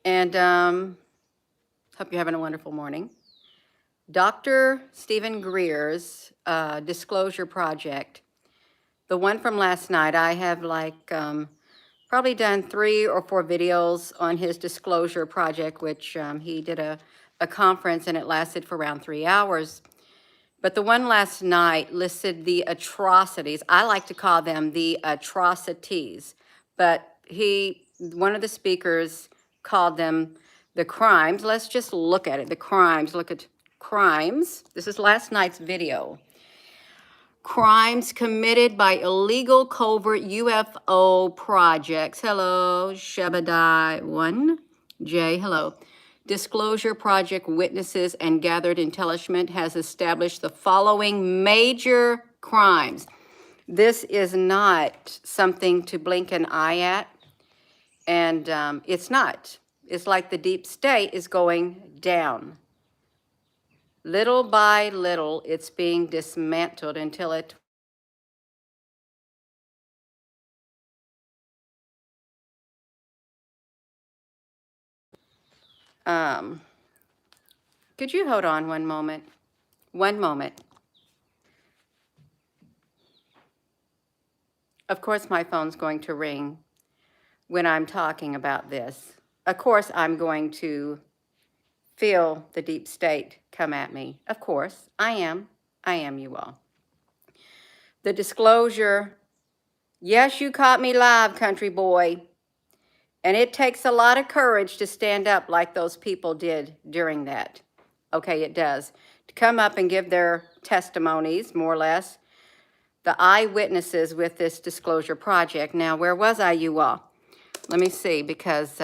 And hope you're having a wonderful morning. Dr. Stephen Greer's disclosure project, the one from last night, I have probably done 3 or 4 videos on his disclosure project, which he did a conference and it lasted for around 3 hours. But the one last night listed the atrocities. I like to call them the atrocities, but one of the speakers called them the crimes. Let's just look at it, the crimes. Look at crimes. This is last night's video. Crimes committed by illegal covert UFO projects. Hello, Shabadai 1J, hello. Disclosure Project witnesses and gathered intelligence has established the following major crimes. This is not something to blink an eye at, and it's not. It's like the deep state is going down. Little by little, it's being dismantled until it could you hold on one moment? One moment. Of course, my phone's going to ring when I'm talking about this. Of course, I'm going to feel the deep state come at me. Of course, I am. I am, you all. The disclosure, yes, you caught me live, country boy. And it takes a lot of courage to stand up like those people did during that. Okay, it does. To come up and give their testimonies, more or less, the eyewitnesses with this disclosure project. Now, where was I, you all? Let me see, because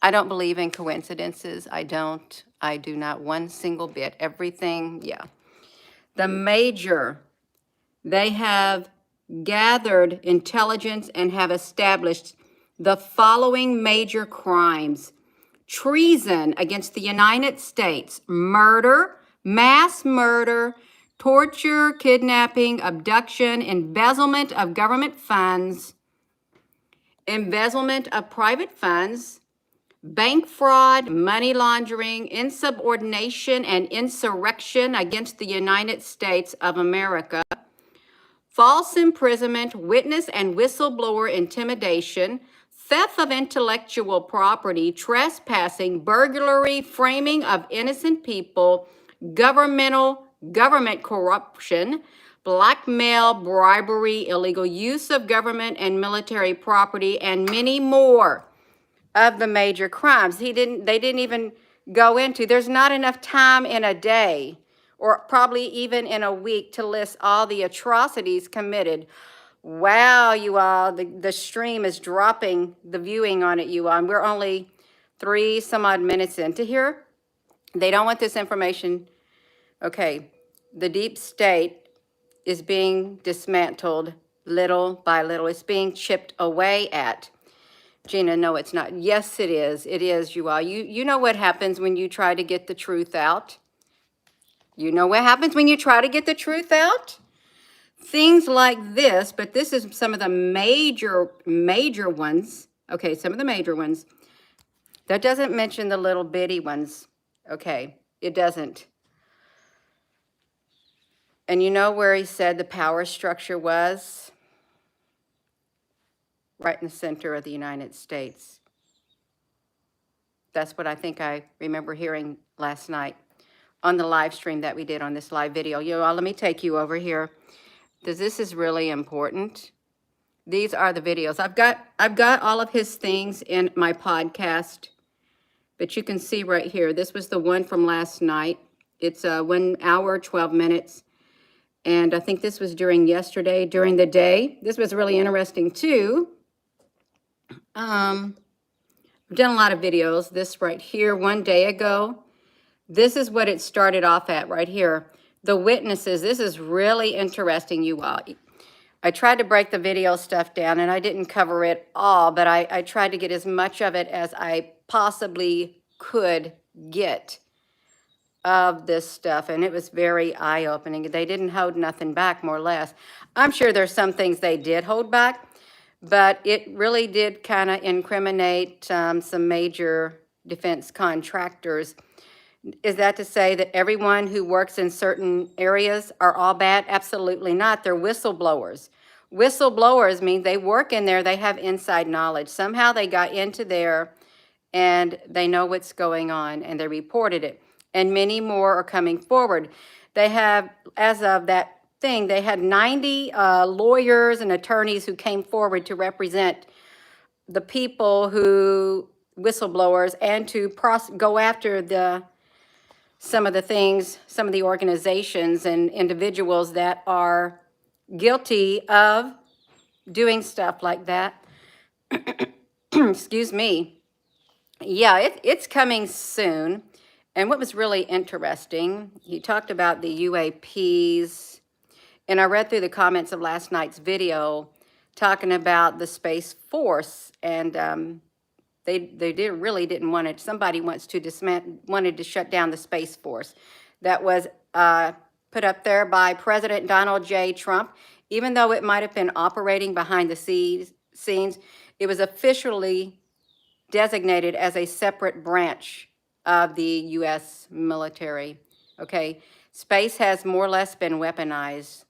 I don't believe in coincidences. I do not one single bit. Everything, yeah. They have gathered intelligence and have established the following major crimes: treason against the United States, murder, mass murder, torture, kidnapping, abduction, embezzlement of government funds, embezzlement of private funds, bank fraud, money laundering, insubordination and insurrection against the United States of America, false imprisonment, witness and whistleblower intimidation, theft of intellectual property, trespassing, burglary, framing of innocent people, government corruption, blackmail, bribery, illegal use of government and military property, and many more of the major crimes. They didn't even go into, there's not enough time in a day or probably even in a week to list all the atrocities committed. Wow, you all, the stream is dropping the viewing on it, you all. And we're only 3 some odd minutes into here. They don't want this information. Okay, the deep state is being dismantled little by little. It's being chipped away at. Gina, no, it's not. Yes, it is. It is, you all. You know what happens when you try to get the truth out? You know what happens when you try to get the truth out? Things like this, but this is some of the major ones. Okay, some of the major ones. That doesn't mention the little bitty ones. Okay, it doesn't. And you know where he said the power structure was? Right in the center of the United States. That's what I think I remember hearing last night on the live stream that we did on this live video. You all, let me take you over here, because this is really important. These are the videos. I've got all of his things in my podcast, but you can see right here, this was the one from last night. It's 1 hour, 12 minutes. And I think this was during the day. This was really interesting too. I've done a lot of videos. This right here, 1 day ago. This is what it started off at right here. The witnesses, this is really interesting, you all. I tried to break the video stuff down and I didn't cover it all, but I tried to get as much of it as I possibly could get of this stuff, and it was very eye-opening. They didn't hold nothing back, more or less. I'm sure there's some things they did hold back, But it really did kind of incriminate some major defense contractors. Is that to say that everyone who works in certain areas are all bad? Absolutely not. They're whistleblowers. Whistleblowers mean they work in there, they have inside knowledge. Somehow they got into there and they know what's going on and they reported it. And many more are coming forward. They have, as of that thing, they had 90 lawyers and attorneys who came forward to represent the people who, whistleblowers, and to go after some of the things, some of the organizations and individuals that are guilty of doing stuff like that. Excuse me. Yeah, it's coming soon. And what was really interesting, he talked about the UAPs, and I read through the comments of last night's video talking about the Space Force, and they didn't want it. Somebody wanted to shut down the Space Force. That was put up there by President Donald J. Trump. Even though it might have been operating behind the scenes, it was officially designated as a separate branch of the U.S. military. Okay, space has more or less been weaponized.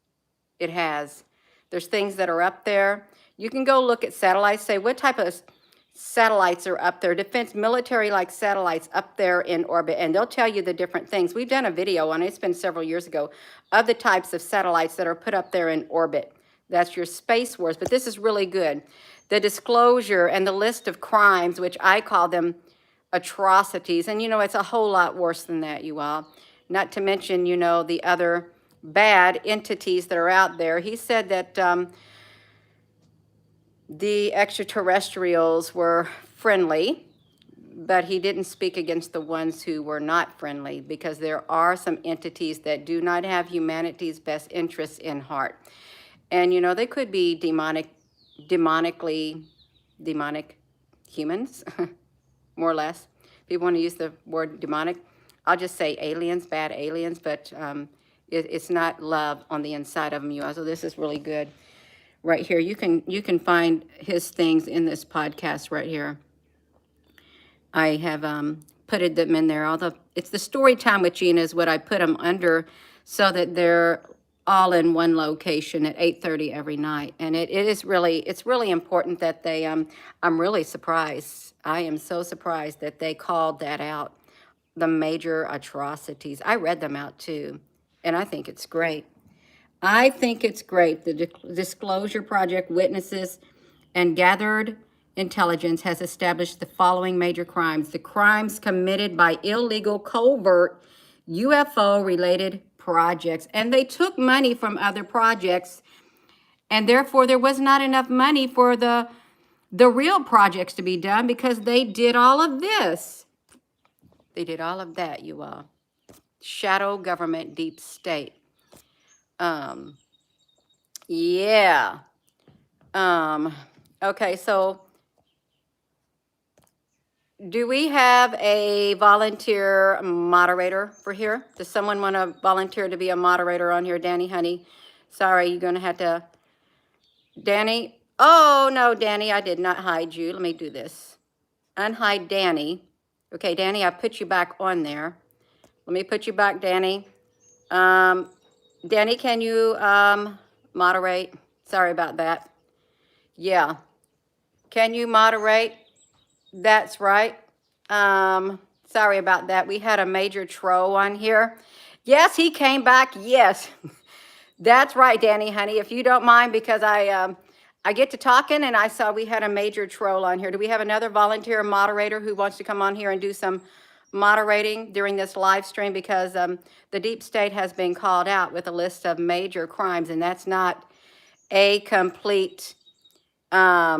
It has. There's things that are up there. You can go look at satellites, say what type of satellites are up there, defense military like satellites up there in orbit, and they'll tell you the different things. We've done a video on it, it's been several years ago, of the types of satellites that are put up there in orbit. That's your Space Wars, but this is really good. The disclosure and the list of crimes, which I call them atrocities, and it's a whole lot worse than that, you all. Not to mention, the other bad entities that are out there. He said that the extraterrestrials were friendly, but he didn't speak against the ones who were not friendly, because there are some entities that do not have humanity's best interests in heart. And, they could be demonic humans, more or less. People want to use the word demonic. I'll just say aliens, bad aliens, but it's not love on the inside of them, you all. So this is really good. Right here, you can find his things in this podcast right here. I have put them in there. Although it's the story time with Gina is what I put them under, so that they're all in one location at 8:30 every night. And it's really important that they. I'm really surprised. I am so surprised that they called that out, the major atrocities. I read them out too, and I think it's great. I think it's great. The Disclosure Project witnesses and gathered intelligence has established the following major crimes. The crimes committed by illegal, covert, UFO-related projects. And they took money from other projects, and therefore there was not enough money for the real projects to be done, because they did all of this. They did all of that, you all. Shadow government, deep state. Yeah. Okay, so do we have a volunteer moderator for here? Does someone want to volunteer to be a moderator on here? Danny, honey, sorry, you're going to have to. Danny? Oh, no, Danny, I did not hide you. Let me do this. Unhide Danny. Okay, Danny, I put you back on there. Let me put you back, Danny. Danny, can you moderate? Sorry about that. Yeah. Can you moderate? That's right. Sorry about that. We had a major troll on here. Yes, he came back. Yes. That's right, Danny, honey. If you don't mind, because I get to talking and I saw we had a major troll on here. Do we have another volunteer moderator who wants to come on here and do some moderating during this live stream? Because the deep state has been called out with a list of major crimes, and that's not a complete, yeah.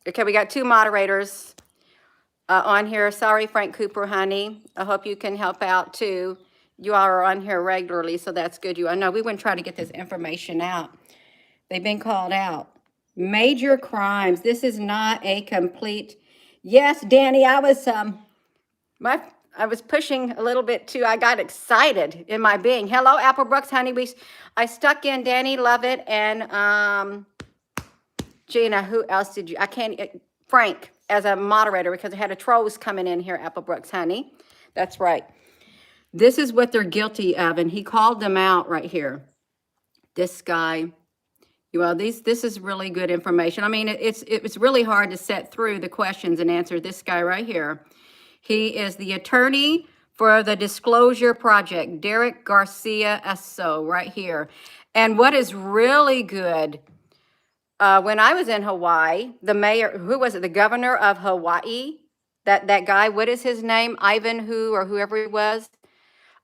Okay, we got two moderators on here. Sorry, Frank Cooper, honey. I hope you can help out too. You all are on here regularly, so that's good. I know we wouldn't try to get this information out. They've been called out. Major crimes. This is not a complete. Yes, Danny, I was I was pushing a little bit too. I got excited in my being. Hello, Apple Brooks, honey. I stuck in Danny Lovett and Gina. Who else did you? I can't. Frank as a moderator because I had a trolls coming in here. Apple Brooks, honey. That's right. This is what they're guilty of, and he called them out right here. This guy. Well, this is really good information. I mean, it's really hard to set through the questions and answer. This guy right here. He is the attorney for the Disclosure Project, Derek Garcia Esso, right here. And what is really good, when I was in Hawaii, the mayor, who was it? The governor of Hawaii, that guy, what is his name? Ivan who or whoever he was.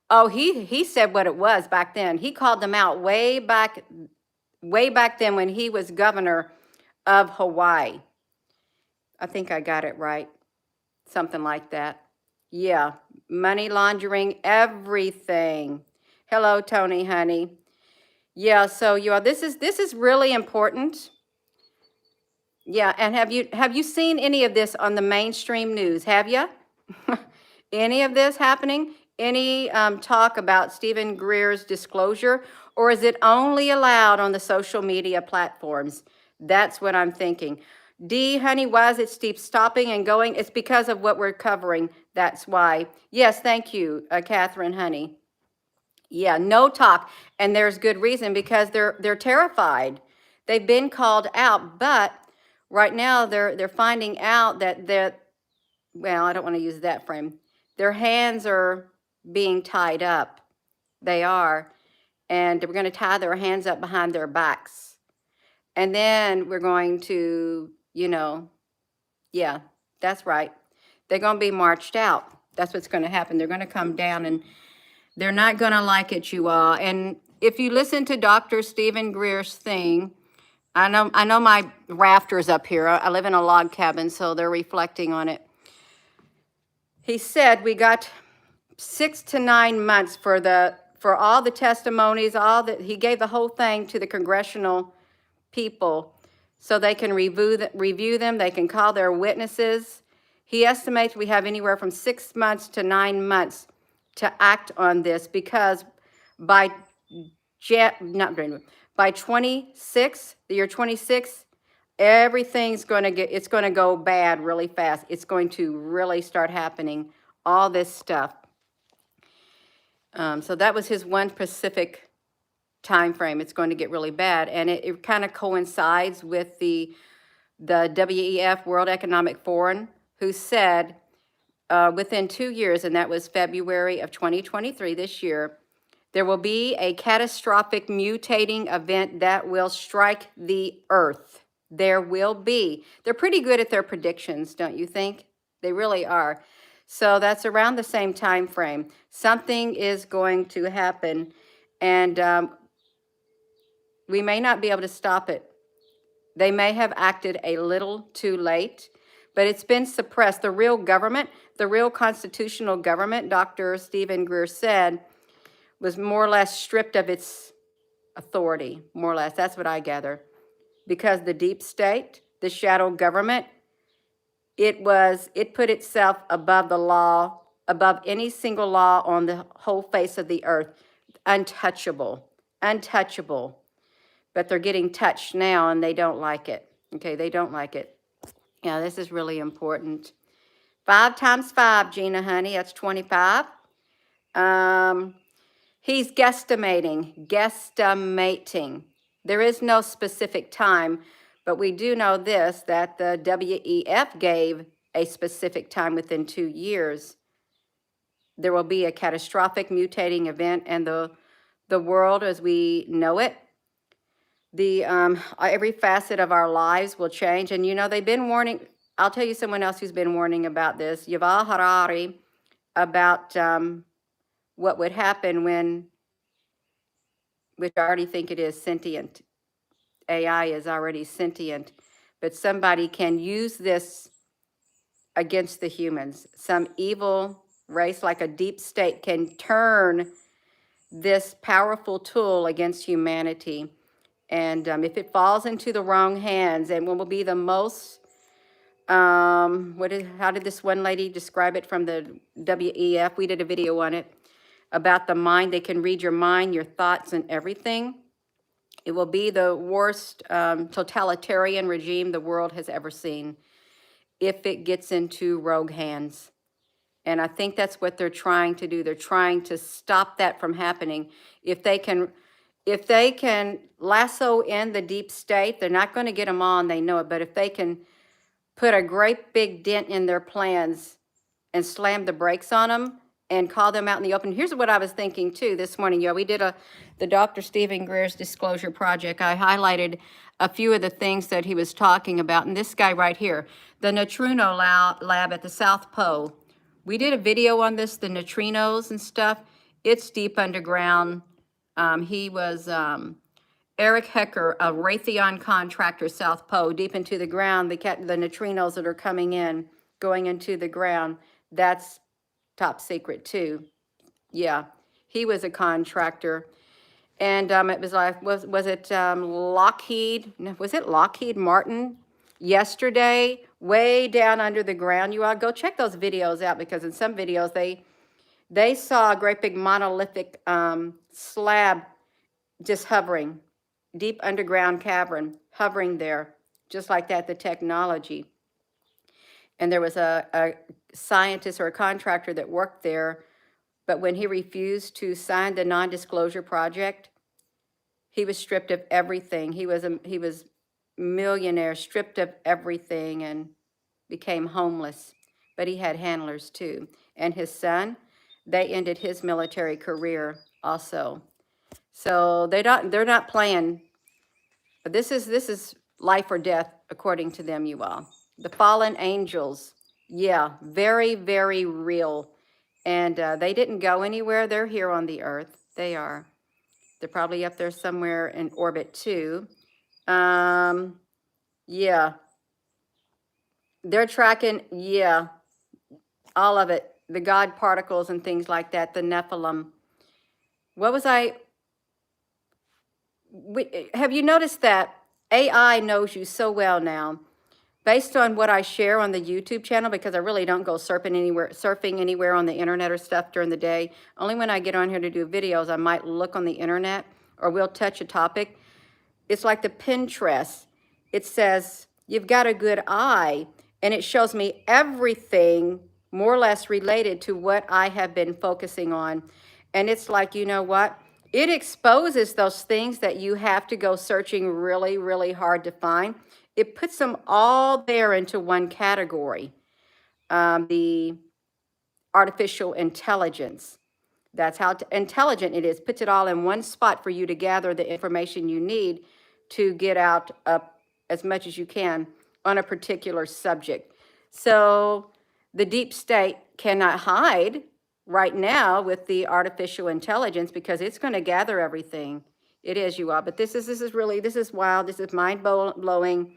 Oh, he said what it was back then. He called them out way back then when he was governor of Hawaii. I think I got it right. Something like that. Yeah, money laundering, everything. Hello, Tony, honey. Yeah, so this is really important. Yeah, and have you seen any of this on the mainstream news? Have you? Any of this happening? Any talk about Stephen Greer's disclosure, or is it only allowed on the social media platforms? That's what I'm thinking. D, honey, why is it steep stopping and going? It's because of what we're covering. That's why. Yes, thank you, Catherine, honey. Yeah, no talk, and there's good reason because they're terrified. They've been called out, but right now they're finding out that well, I don't want to use that frame. Their hands are being tied up. They are, and we're going to tie their hands up behind their backs, and then we're going to, yeah, that's right. They're going to be marched out. That's what's going to happen. They're going to come down, and they're not going to like it, you all. And if you listen to Dr. Stephen Greer's thing, I know my rafters up here. I live in a log cabin, so they're reflecting on it. He said we got 6 to 9 months for all the testimonies, he gave the whole thing to the congressional people so they can review them, they can call their witnesses. He estimates we have anywhere from 6 months to 9 months to act on this because by 26, the year 26, everything's it's going to go bad really fast. It's going to really start happening, all this stuff. So that was his one specific time frame. It's going to get really bad, and it kind of coincides with the WEF, World Economic Forum, who said within 2 years, and that was February of 2023, this year, there will be a catastrophic mutating event that will strike the earth. There will be. They're pretty good at their predictions, don't you think? They really are. So that's around the same time frame. Something is going to happen, and we may not be able to stop it. They may have acted a little too late, but it's been suppressed. The real government, the real constitutional government, Dr. Stephen Greer said, was more or less stripped of its authority, more or less. That's what I gather. Because the deep state, the shadow government, it put itself above the law, above any single law on the whole face of the earth. Untouchable. But they're getting touched now and they don't like it. Okay, they don't like it. Yeah, this is really important. 5 times 5, Gina, honey, that's 25. He's guesstimating. There is no specific time, but we do know this, that the WEF gave a specific time within 2 years. There will be a catastrophic mutating event, and the world as we know it, every facet of our lives will change. And they've been warning. I'll tell you someone else who's been warning about this, Yuval Harari, about what would happen which I already think it is sentient. AI is already sentient, but somebody can use this against the humans. Some evil race like a deep state can turn this powerful tool against humanity. And if it falls into the wrong hands, and will be the most how did this one lady describe it from the WEF? We did a video on it about the mind. They can read your mind, your thoughts, and everything. It will be the worst totalitarian regime the world has ever seen if it gets into rogue hands. And I think that's what they're trying to do. They're trying to stop that from happening. If they can lasso in the deep state, they're not going to get them on, they know it, but if they can put a great big dent in their plans and slam the brakes on them and call them out in the open. Here's what I was thinking too this morning. We did the Dr. Stephen Greer's disclosure project. I highlighted a few of the things that he was talking about. And this guy right here, the neutrino lab at the South Pole. We did a video on this, the neutrinos and stuff. It's deep underground. He was Eric Hecker, a Raytheon contractor, South Pole, deep into the ground. The neutrinos that are coming in, going into the ground, that's top secret too. Yeah, he was a contractor. And it was like, was it Lockheed? Was it Lockheed Martin yesterday? Way down under the ground. You all go check those videos out, because in some videos they saw a great big monolithic slab just hovering, deep underground cavern, hovering there, just like that, the technology. And there was a scientist or a contractor that worked there, but when he refused to sign the non-disclosure project, he was stripped of everything. He was millionaire, stripped of everything, and became homeless. But he had handlers too. And his son, they ended his military career also. So they're not playing. This is life or death according to them, you all. The fallen angels, yeah, very, very real. And they didn't go anywhere. They're here on the earth. They are. They're probably up there somewhere in orbit too. Yeah. They're tracking, yeah, all of it. The God particles and things like that, the Nephilim. Have you noticed that AI knows you so well now, based on what I share on the YouTube channel, because I really don't go surfing anywhere on the internet or stuff during the day. Only when I get on here to do videos, I might look on the internet, or we'll touch a topic. It's like the Pinterest. It says, you've got a good eye, and it shows me everything more or less related to what I have been focusing on. And it's like, you know what? It exposes those things that you have to go searching really, really hard to find. It puts them all there into one category. The artificial intelligence. That's how intelligent it is. Puts it all in one spot for you to gather the information you need to get out as much as you can on a particular subject. So the deep state cannot hide right now with the artificial intelligence, because it's going to gather everything. It is, you all. But this is wild. This is mind-blowing.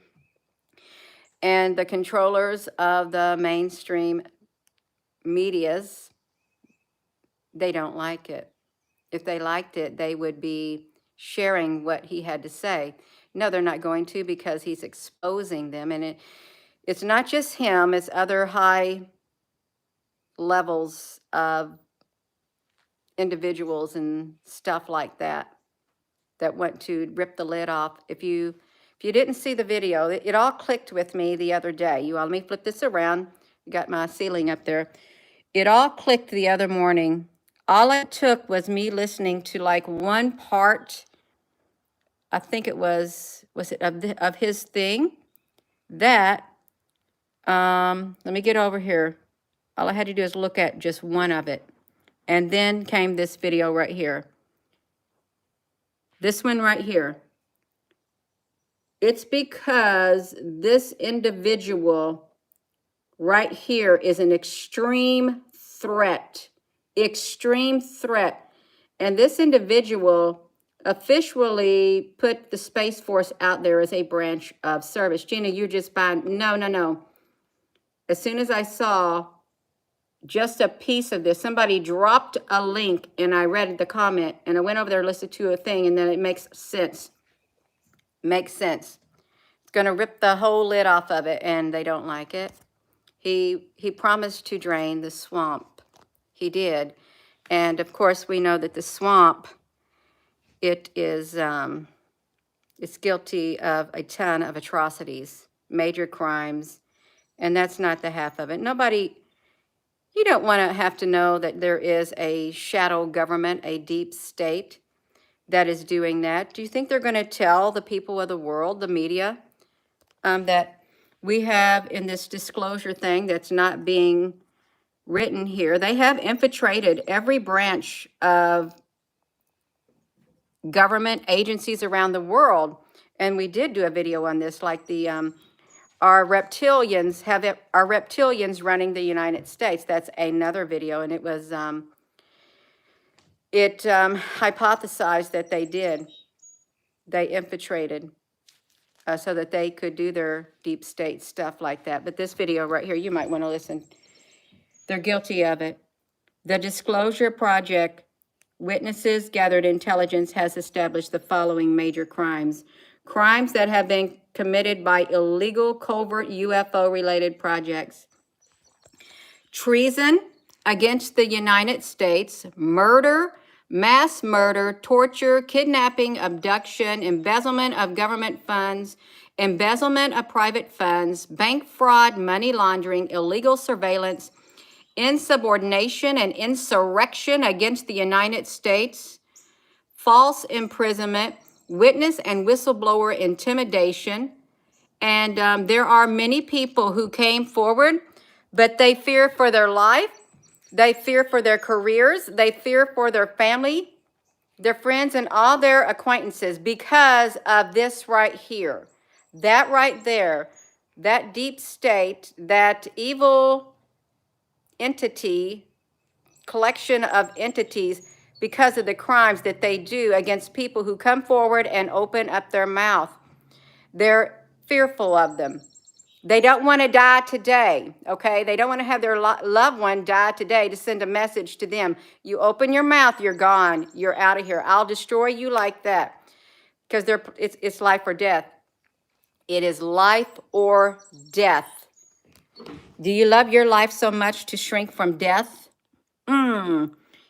And the controllers of the mainstream medias, they don't like it. If they liked it, they would be sharing what he had to say. No, they're not going to, because he's exposing them. And it's not just him, it's other high levels of individuals and stuff like that want to rip the lid off. If you didn't see the video, it all clicked with me the other day. You all, let me flip this around. Got my ceiling up there. It all clicked the other morning. All it took was me listening to like one part, I think it was it of his thing, that, let me get over here. All I had to do is look at just one of it. And then came this video right here. This one right here. It's because this individual right here is an extreme threat. Extreme threat. And this individual officially put the Space Force out there as a branch of service. Gina, you're just buying. No. As soon as I saw just a piece of this, somebody dropped a link, and I read the comment, and I went over there, listened to a thing, and then it makes sense. Makes sense. going to rip the whole lid off of it, and they don't like it. He promised to drain the swamp. He did. And of course, we know that the swamp, it is, it's guilty of a ton of atrocities, major crimes, and that's not the half of it. Nobody, you don't want to have to know that there is a shadow government, a deep state that is doing that. Do you think they're going to tell the people of the world, the media, that we have in this disclosure thing that's not being written here? They have infiltrated every branch of government agencies around the world. And we did do a video on this, like the our reptilians running the United States. That's another video, and it was hypothesized that they did. They infiltrated so that they could do their deep state stuff like that. But this video right here, you might want to listen. They're guilty of it. The Disclosure Project witnesses gathered intelligence has established the following major crimes. Crimes that have been committed by illegal covert UFO-related projects. Treason against the United States, murder, mass murder, torture, kidnapping, abduction, embezzlement of government funds, embezzlement of private funds, bank fraud, money laundering, illegal surveillance, insubordination and insurrection against the United States, false imprisonment, witness and whistleblower intimidation. And there are many people who came forward, but they fear for their life, they fear for their careers, they fear for their family, their friends, and all their acquaintances because of this right here. That right there, that deep state, that evil entity, collection of entities, because of the crimes that they do against people who come forward and open up their mouth. They're fearful of them. They don't want to die today, okay? They don't want to have their loved one die today to send a message to them. You open your mouth, you're gone. You're out of here. I'll destroy you like that. Because it's life or death. It is life or death. Do you love your life so much to shrink from death?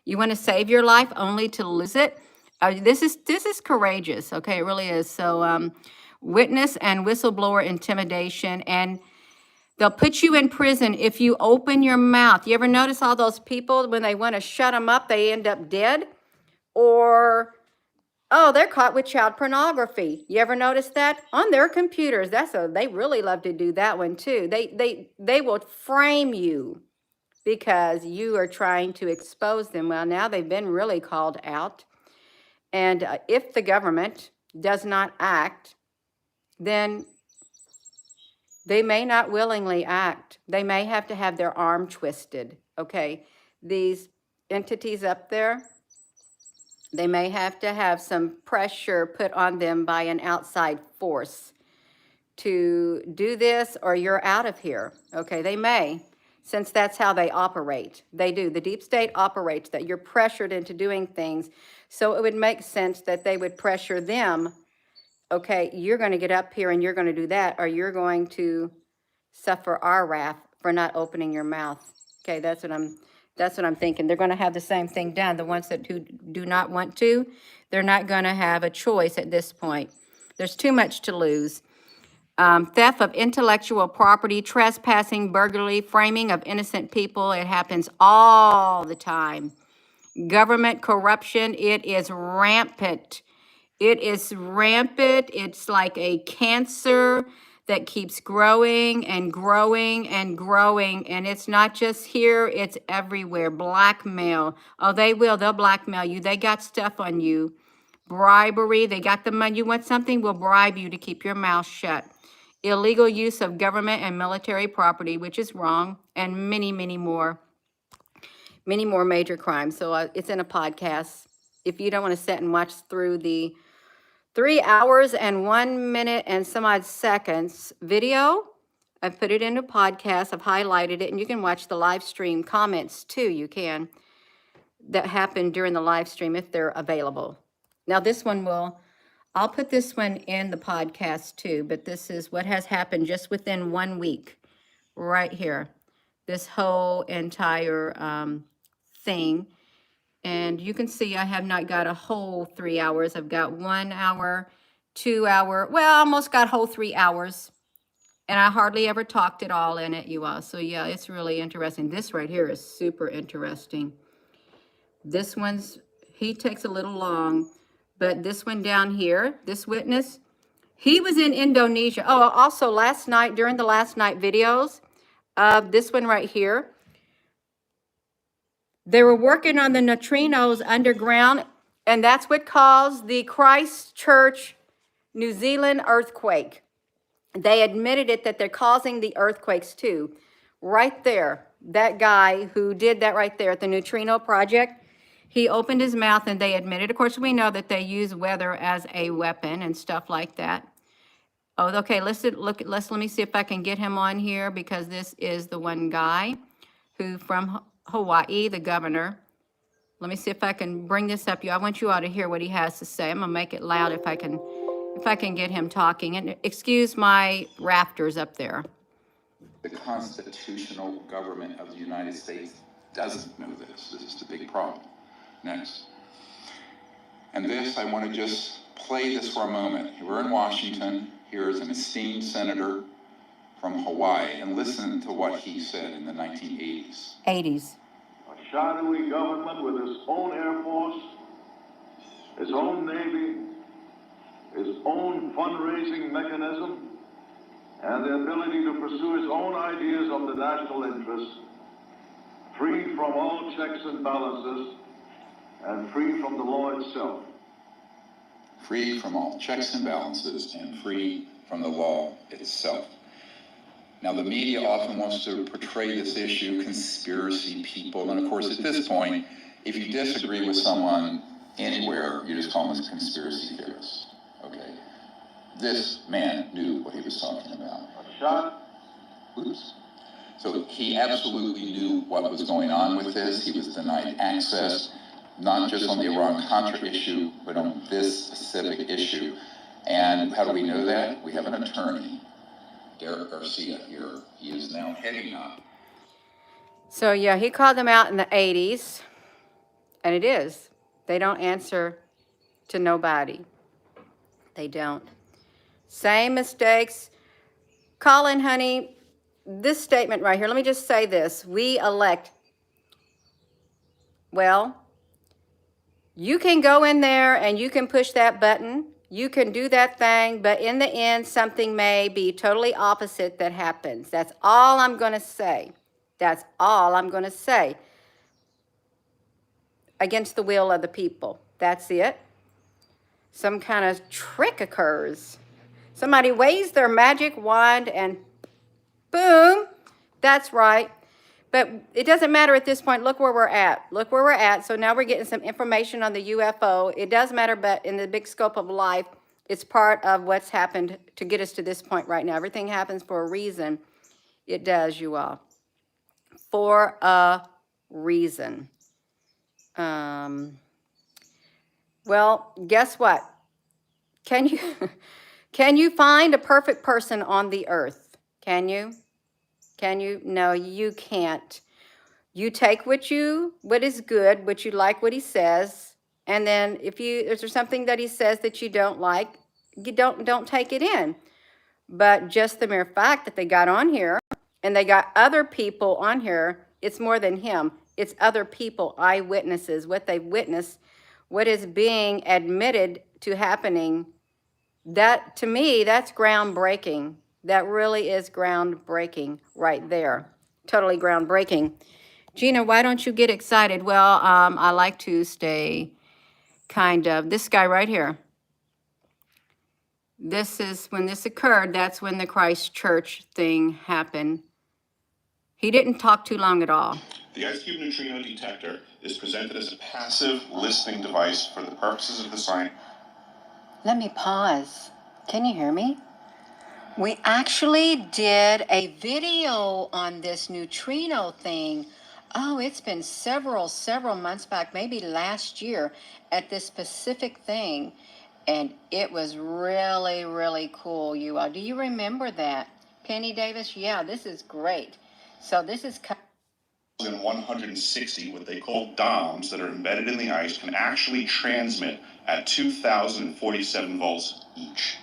You want to save your life only to lose it? This is courageous, okay? It really is. So witness and whistleblower intimidation, and they'll put you in prison if you open your mouth. You ever notice all those people, when they want to shut them up, they end up dead? Or, oh, they're caught with child pornography. You ever notice that? On their computers. They really love to do that one too. They will frame you because you are trying to expose them. Well, now they've been really called out. And if the government does not act, then they may not willingly act. They may have to have their arm twisted, okay? These entities up there, they may have to have some pressure put on them by an outside force to do this, or you're out of here, okay? They may, since that's how they operate. They do. The deep state operates that you're pressured into doing things. So it would make sense that they would pressure them. Okay, you're going to get up here and you're going to do that, or you're going to suffer our wrath for not opening your mouth. Okay, that's what I'm thinking. They're going to have the same thing done. The ones that do not want to, they're not going to have a choice at this point. There's too much to lose. Theft of intellectual property, trespassing, burglary, framing of innocent people. It happens all the time. Government corruption, it is rampant. It is rampant. It's like a cancer that keeps growing and growing and growing. And it's not just here, it's everywhere. Blackmail. Oh, they'll blackmail you. They got stuff on you. Bribery, they got the money. You want something, we'll bribe you to keep your mouth shut. Illegal use of government and military property, which is wrong, and many, many more major crimes. So it's in a podcast. If you don't want to sit and watch through the 3 hours and 1 minute and some odd seconds video, I've put it in a podcast. I've highlighted it, and you can watch the live stream comments too. You can, that happened during the live stream if they're available. Now this one will I'll put this one in the podcast too, but this is what has happened just within 1 week, right here. This whole entire thing. And you can see I have not got a whole 3 hours. I've got 1 hour, 2 hour, well, almost got whole 3 hours. And I hardly ever talked at all in it, you all. So yeah, it's really interesting. This right here is super interesting. This one's, he takes a little long, but this one down here, this witness, he was in Indonesia. Oh, also last night, during the last night videos, this one right here, they were working on the neutrinos underground, and that's what caused the Christchurch, New Zealand earthquake. They admitted it, that they're causing the earthquakes too. Right there, that guy who did that right there at the Neutrino Project, he opened his mouth and they admitted. Of course, we know that they use weather as a weapon and stuff like that. Oh, okay, let me see if I can get him on here, because this is the one guy who from Hawaii, the governor. Let me see if I can bring this up. I want you all to hear what he has to say. I'm gonna make it loud if I can get him talking. And excuse my rafters up there. The constitutional government of the United States doesn't know this. This is the big problem. Next. And this, I want to just play this for a moment. We're in Washington. Here is an esteemed senator from Hawaii, and listen to what he said in the 1980s. 80s. A shadowy government with its own Air Force, its own Navy, its own fundraising mechanism, and the ability to pursue its own ideas of the national interest, free from all checks and balances, and free from the law itself. Free from all checks and balances, and free from the law itself. Now, the media often wants to portray this issue, conspiracy people, and of course, at this point, if you disagree with someone anywhere, you just call them a conspiracy theorist, okay? This man knew what he was talking about. A shot. Oops. So he absolutely knew what was going on with this. He was denied access, not just on the Iran-Contra issue, but on this specific issue. And how do we know that? We have an attorney, Derek Garcia here. He is now heading up. So yeah, he called them out in the 80s, and it is. They don't answer to nobody. They don't. Same mistakes. Colin, honey, this statement right here, let me just say this. We elect, well, you can go in there and you can push that button. You can do that thing, but in the end, something may be totally opposite that happens. That's all I'm going to say. That's all I'm going to say. Against the will of the people. That's it. Some kind of trick occurs. Somebody waves their magic wand and boom, that's right. But it doesn't matter at this point. Look where we're at. Look where we're at. So now we're getting some information on the UFO. It does matter, but in the big scope of life, it's part of what's happened to get us to this point right now. Everything happens for a reason. It does, you all. For a reason. Well, guess what? Can you find a perfect person on the earth? Can you? Can you? No, you can't. You take what is good, what you like, what he says, and then if there's something that he says that you don't like, you don't take it in. But just the mere fact that they got on here and they got other people on here, it's more than him. It's other people, eyewitnesses, what they've witnessed, what is being admitted to happening. That, to me, that's groundbreaking. That really is groundbreaking right there. Totally groundbreaking. Gina, why don't you get excited? Well, I like to stay kind of, this guy right here. This is, when this occurred, that's when the Christchurch thing happened. He didn't talk too long at all. The ice cube neutrino detector is presented as a passive listening device for the purposes of the science. Let me pause. Can you hear me? We actually did a video on this neutrino thing. Oh, it's been several months back, maybe last year, at this specific thing. And it was really, really cool, you all. Do you remember that? Penny Davis? Yeah, this is great. So this is... 160, what they call DOMs, that are embedded in the ice, can actually transmit at 2,047 volts each.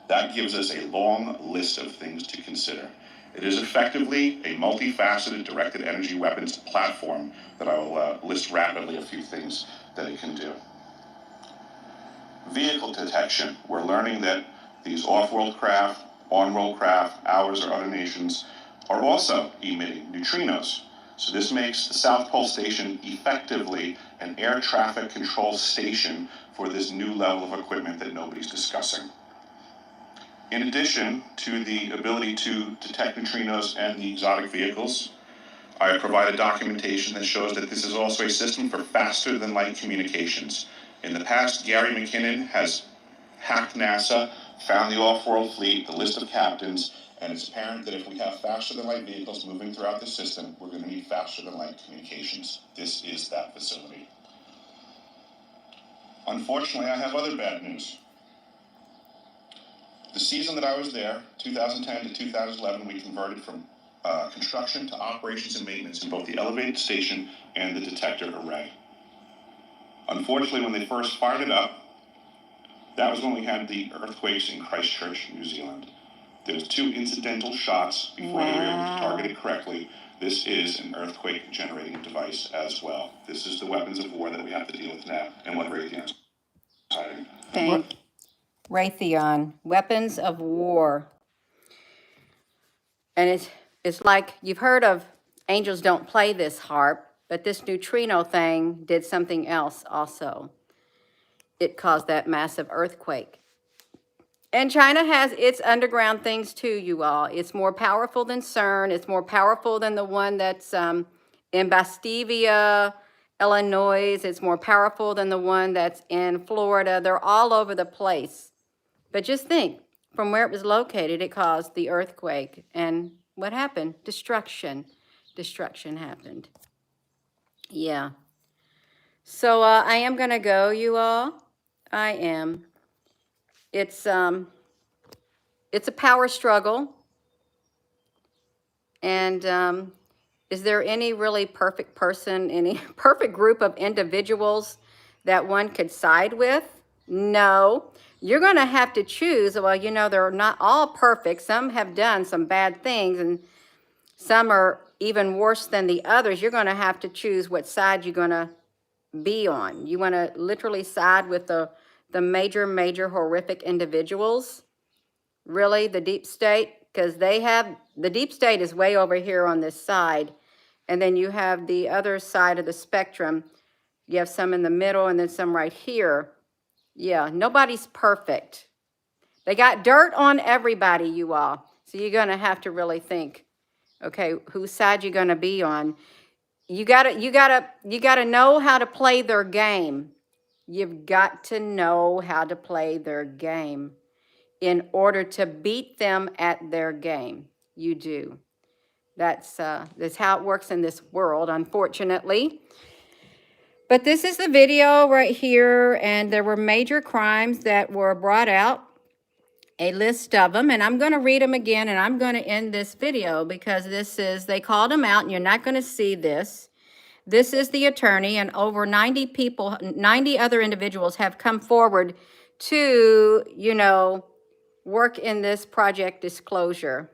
That gives us a long list of things to consider. It is effectively a multifaceted directed energy weapons platform that I will list rapidly a few things that it can do. Vehicle detection. We're learning that these off-world craft, on-world craft, ours or other nations, are also emitting neutrinos. So this makes the South Pole Station effectively an air traffic control station for this new level of equipment that nobody's discussing. In addition to the ability to detect neutrinos and the exotic vehicles, I provided documentation that shows that this is also a system for faster than light communications. In the past, Gary McKinnon has hacked NASA, found the off-world fleet, the list of captains, and it's apparent that if we have faster than light vehicles moving throughout the system, we're going to need faster than light communications. This is that facility. Unfortunately, I have other bad news. The season that I was there, 2010 to 2011, we converted from construction to operations and maintenance in both the elevated station and the detector array. Unfortunately, when they first fired it up, that was when we had the earthquakes in Christchurch, New Zealand. There was 2 incidental shots before they were able to target it correctly. This is an earthquake generating device as well. This is the weapons of war that we have to deal with now, and what Raytheon is hiding. Raytheon, weapons of war. And it's like you've heard of angels don't play this harp, but this neutrino thing did something else also. It caused that massive earthquake. And China has its underground things too, you all. It's more powerful than CERN. It's more powerful than the one that's in Bastivia, Illinois. It's more powerful than the one that's in Florida. They're all over the place. But just think, from where it was located, it caused the earthquake. And what happened? Destruction. Destruction happened. Yeah. So I am going to go, you all. I am. It's a power struggle. And is there any really perfect person, any perfect group of individuals that one could side with? No. You're going to have to choose. Well, you know, they're not all perfect. Some have done some bad things, and some are even worse than the others. You're going to have to choose what side you're going to be on. You want to literally side with the major horrific individuals? Really, the deep state? Because the deep state is way over here on this side. And then you have the other side of the spectrum. You have some in the middle and then some right here. Yeah, nobody's perfect. They got dirt on everybody, you all. So you're going to have to really think, okay, whose side you're going to be on. You gotta know how to play their game. You've got to know how to play their game in order to beat them at their game. You do. That's how it works in this world, unfortunately. But this is the video right here, and there were major crimes that were brought out, a list of them, and I'm going to read them again, and I'm going to end this video because they called them out, and you're not going to see this. This is the attorney, and over 90 people, 90 other individuals have come forward to, you know, work in this disclosure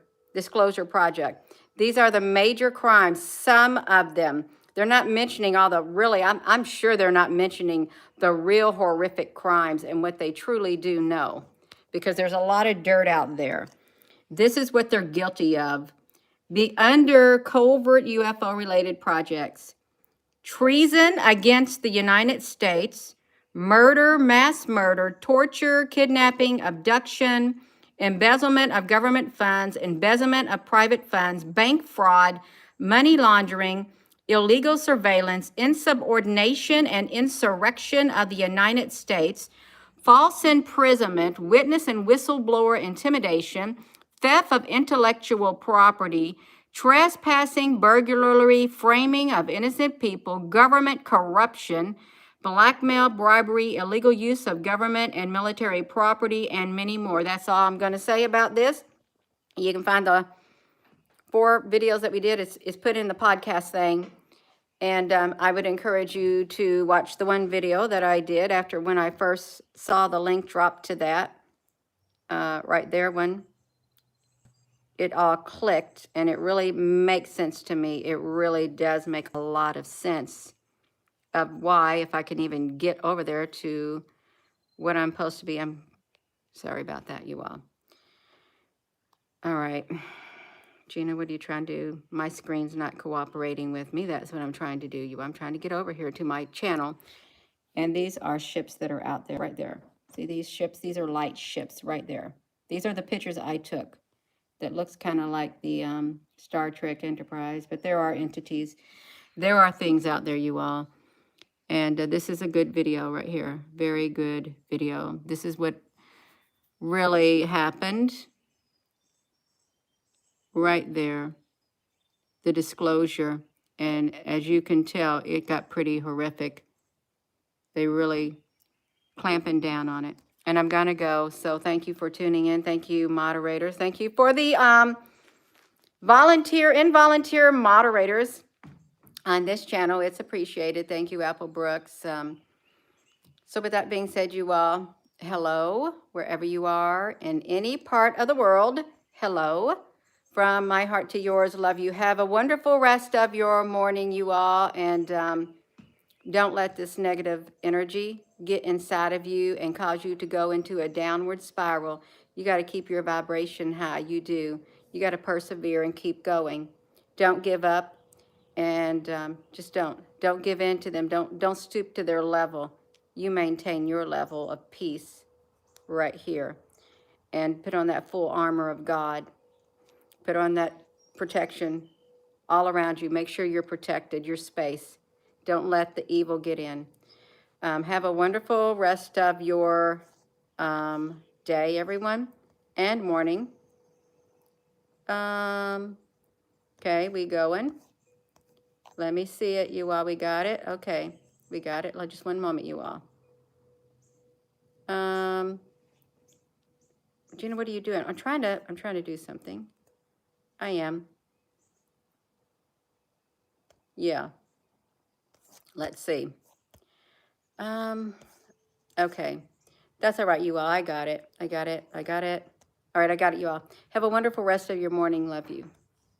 project. These are the major crimes, some of them. They're not mentioning all the I'm sure they're not mentioning the real horrific crimes and what they truly do know, because there's a lot of dirt out there. This is what they're guilty of. Under covert UFO-related projects: treason against the United States, murder, mass murder, torture, kidnapping, abduction, embezzlement of government funds, embezzlement of private funds, bank fraud, money laundering, illegal surveillance, insubordination and insurrection of the United States, false imprisonment, witness and whistleblower intimidation, theft of intellectual property, trespassing, burglary, framing of innocent people, government corruption, blackmail, bribery, illegal use of government and military property, and many more. That's all I'm going to say about this. You can find the 4 videos that we did. It's put in the podcast thing. And I would encourage you to watch the one video that I did after when I first saw the link drop to that. Right there when it all clicked, and it really makes sense to me. It really does make a lot of sense of why, if I can even get over there to what I'm supposed to be. I'm sorry about that, you all. All right. Gina, what are you trying to do? My screen's not cooperating with me. That's what I'm trying to do. I'm trying to get over here to my channel. And these are ships that are out there, right there. See these ships? These are light ships right there. These are the pictures I took. That looks kind of like the Star Trek Enterprise, but there are entities. There are things out there, you all. And this is a good video right here. Very good video. This is what really happened right there. The disclosure. And as you can tell, it got pretty horrific. They really clamping down on it. And I'm going to go. So thank you for tuning in. Thank you, moderators. Thank you for the involunteer moderators on this channel. It's appreciated. Thank you, Apple Brooks. So with that being said, you all, hello, wherever you are in any part of the world. Hello. From my heart to yours, love you. Have a wonderful rest of your morning, you all. And don't let this negative energy get inside of you and cause you to go into a downward spiral. You got to keep your vibration high. You do. You got to persevere and keep going. Don't give up, and just don't give in to them. Don't stoop to their level. You maintain your level of peace right here, and put on that full armor of God. Put on that protection all around you. Make sure you're protected, your space. Don't let the evil get in. Have a wonderful rest of your day, everyone, and morning. Okay, we going? Let me see it, you all. We got it? Okay, we got it. Just one moment, you all. Gina, what are you doing? I'm trying to do something. I am. Yeah. Let's see. Okay. That's all right, you all. I got it. All right, I got it, you all. Have a wonderful rest of your morning. Love you.